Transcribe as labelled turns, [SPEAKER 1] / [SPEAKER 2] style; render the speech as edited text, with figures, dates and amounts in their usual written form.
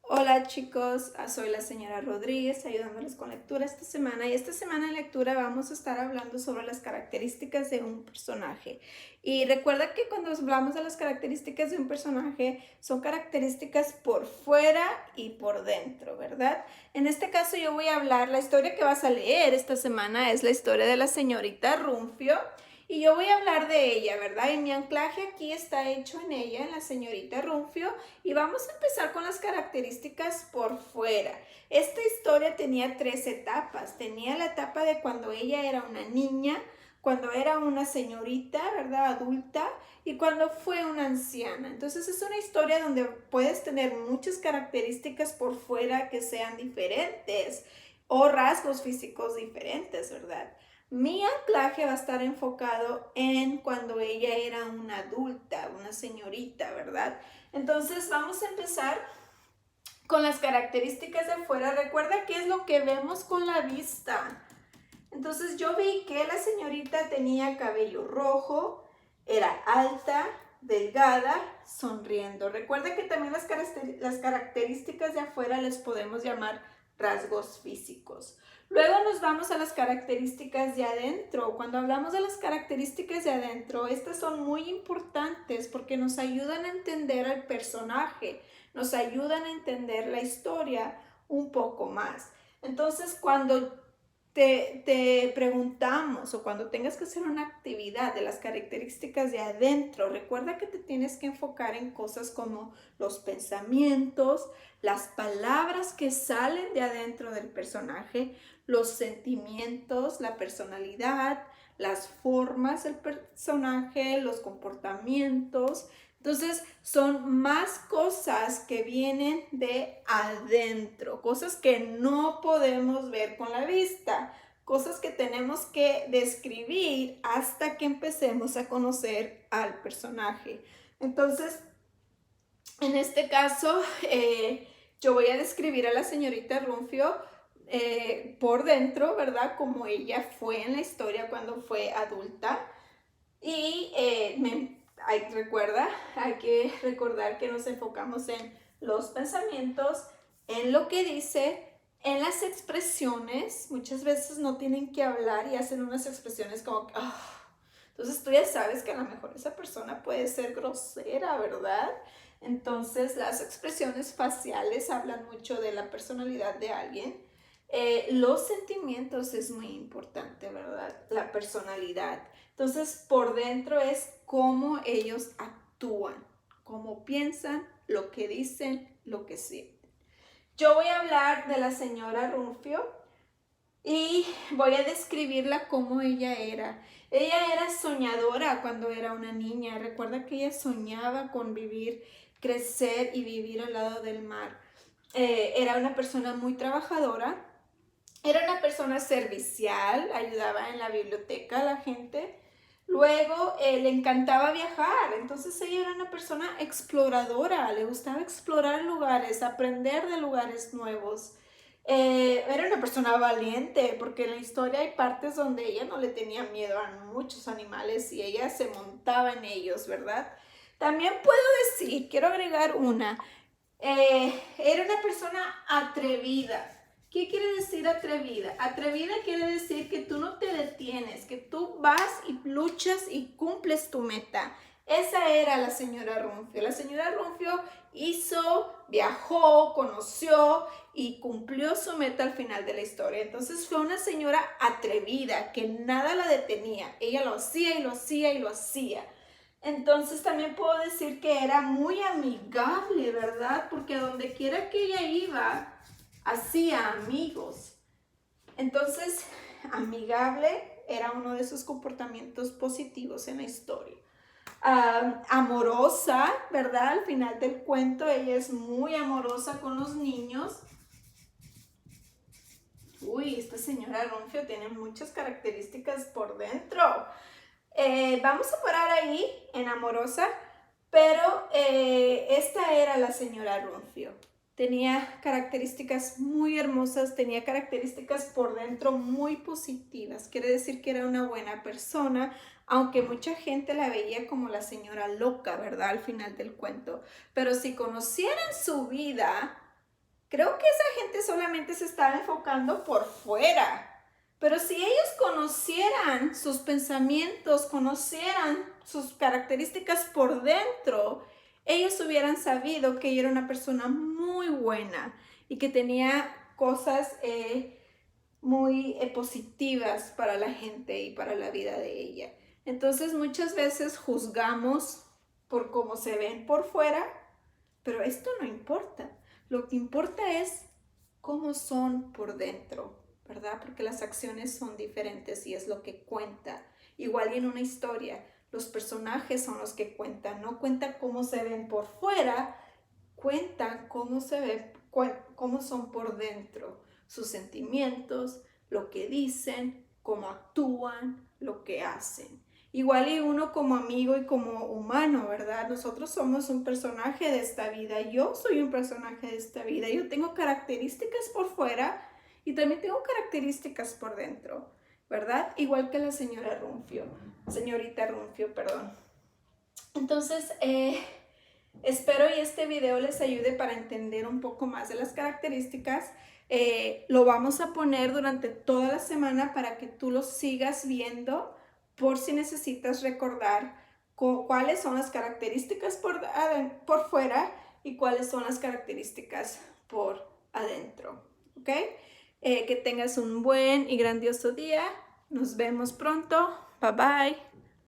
[SPEAKER 1] Hola chicos, soy la señora Rodríguez ayudándoles con lectura esta semana y esta semana en lectura vamos a estar hablando sobre las características de un personaje. Y recuerda que cuando hablamos de las características de un personaje son características por fuera y por dentro, ¿verdad? En este caso yo voy a hablar, la historia que vas a leer esta semana es la historia de la señorita Rumfio. Y yo voy a hablar de ella, ¿verdad? Y mi anclaje aquí está hecho en ella, en la señorita Rumfio. Y vamos a empezar con las características por fuera. Esta historia tenía tres etapas. Tenía la etapa de cuando ella era una niña, cuando era una señorita, ¿verdad? Adulta, y cuando fue una anciana. Entonces es una historia donde puedes tener muchas características por fuera que sean diferentes o rasgos físicos diferentes, ¿verdad? Mi anclaje va a estar enfocado en cuando ella era una adulta, una señorita, ¿verdad? Entonces vamos a empezar con las características de afuera. Recuerda qué es lo que vemos con la vista. Entonces yo vi que la señorita tenía cabello rojo, era alta, delgada, sonriendo. Recuerda que también las características de afuera les podemos llamar rasgos físicos. Luego nos vamos a las características de adentro. Cuando hablamos de las características de adentro, estas son muy importantes porque nos ayudan a entender al personaje, nos ayudan a entender la historia un poco más. Entonces, cuando te preguntamos o cuando tengas que hacer una actividad de las características de adentro, recuerda que te tienes que enfocar en cosas como los pensamientos, las palabras que salen de adentro del personaje, los sentimientos, la personalidad, las formas del personaje, los comportamientos. Entonces, son más cosas que vienen de adentro, cosas que no podemos ver con la vista, cosas que tenemos que describir hasta que empecemos a conocer al personaje. Entonces, en este caso, yo voy a describir a la señorita Rumfio por dentro, ¿verdad? Como ella fue en la historia cuando fue adulta. Y hay que recordar que nos enfocamos en los pensamientos, en lo que dice, en las expresiones. Muchas veces no tienen que hablar y hacen unas expresiones como que, entonces tú ya sabes que a lo mejor esa persona puede ser grosera, ¿verdad? Entonces las expresiones faciales hablan mucho de la personalidad de alguien. Los sentimientos es muy importante, ¿verdad? La personalidad. Entonces, por dentro es cómo ellos actúan, cómo piensan, lo que dicen, lo que sienten. Yo voy a hablar de la señora Rumfio y voy a describirla como ella era. Ella era soñadora cuando era una niña. Recuerda que ella soñaba con vivir, crecer y vivir al lado del mar. Era una persona muy trabajadora. Era una persona servicial, ayudaba en la biblioteca a la gente. Luego le encantaba viajar, entonces ella era una persona exploradora, le gustaba explorar lugares, aprender de lugares nuevos. Era una persona valiente, porque en la historia hay partes donde ella no le tenía miedo a muchos animales y ella se montaba en ellos, ¿verdad? También puedo decir, quiero agregar una, era una persona atrevida. ¿Qué quiere decir atrevida? Atrevida quiere decir que tú no te detienes, que tú vas y luchas y cumples tu meta. Esa era la señora Rumfio. La señora Rumfio viajó, conoció y cumplió su meta al final de la historia. Entonces fue una señora atrevida, que nada la detenía. Ella lo hacía y lo hacía y lo hacía. Entonces también puedo decir que era muy amigable, ¿verdad? Porque a donde quiera que ella iba, hacía amigos. Entonces, amigable era uno de sus comportamientos positivos en la historia. Amorosa, ¿verdad? Al final del cuento, ella es muy amorosa con los niños. Uy, esta señora Ronfio tiene muchas características por dentro. Vamos a parar ahí en amorosa, pero esta era la señora Ronfio. Tenía características muy hermosas, tenía características por dentro muy positivas. Quiere decir que era una buena persona, aunque mucha gente la veía como la señora loca, ¿verdad? Al final del cuento. Pero si conocieran su vida, Creo que esa gente solamente se estaba enfocando por fuera. Pero si ellos conocieran sus pensamientos, conocieran sus características por dentro, ellos hubieran sabido que ella era una persona muy buena y que tenía cosas muy positivas para la gente y para la vida de ella. Entonces muchas veces juzgamos por cómo se ven por fuera, pero esto no importa. Lo que importa es cómo son por dentro, ¿verdad? Porque las acciones son diferentes y es lo que cuenta. Igual y en una historia, los personajes son los que cuentan, no cuenta cómo se ven por fuera, cuentan cómo se ven, cómo son por dentro, sus sentimientos, lo que dicen, cómo actúan, lo que hacen. Igual y uno como amigo y como humano, ¿verdad? Nosotros somos un personaje de esta vida. Yo soy un personaje de esta vida. Yo tengo características por fuera y también tengo características por dentro, ¿verdad? Igual que la señorita Runfio, perdón. Entonces, espero y este video les ayude para entender un poco más de las características. Lo vamos a poner durante toda la semana para que tú lo sigas viendo por si necesitas recordar cuáles son las características por fuera y cuáles son las características por adentro. ¿Ok? Que tengas un buen y grandioso día. Nos vemos pronto. Bye bye.